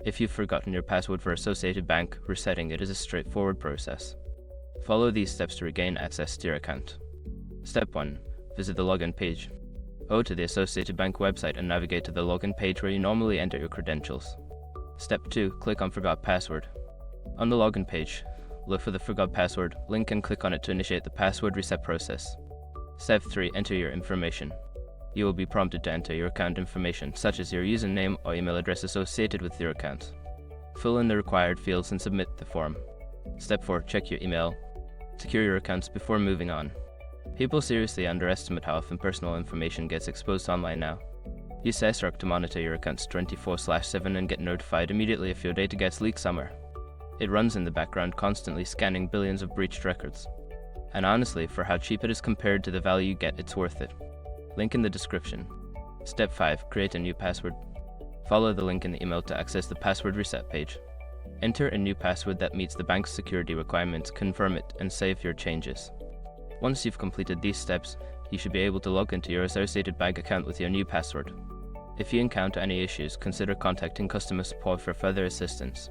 If you've forgotten your password for Associated Bank, resetting it is a straightforward process. Follow these steps to regain access to your account. Step 1. Visit the login page. Go to the Associated Bank website and navigate to the login page where you normally enter your credentials. Step 2. Click on Forgot Password. On the login page, look for the Forgot Password link and click on it to initiate the password reset process. Step 3. Enter your information. You will be prompted to enter your account information, such as your username or email address associated with your account. Fill in the required fields and submit the form. Step 4. Check your email. Secure your accounts before moving on. People seriously underestimate how often personal information gets exposed online now. Use CSROC to monitor your accounts 24/7 and get notified immediately if your data gets leaked somewhere. It runs in the background, constantly scanning billions of breached records. And honestly, for how cheap it is compared to the value you get, it's worth it. Link in the description. Step 5. Create a new password. Follow the link in the email to access the password reset page. Enter a new password that meets the bank's security requirements, confirm it, and save your changes. Once you've completed these steps, you should be able to log into your Associated Bank account with your new password. If you encounter any issues, consider contacting customer support for further assistance.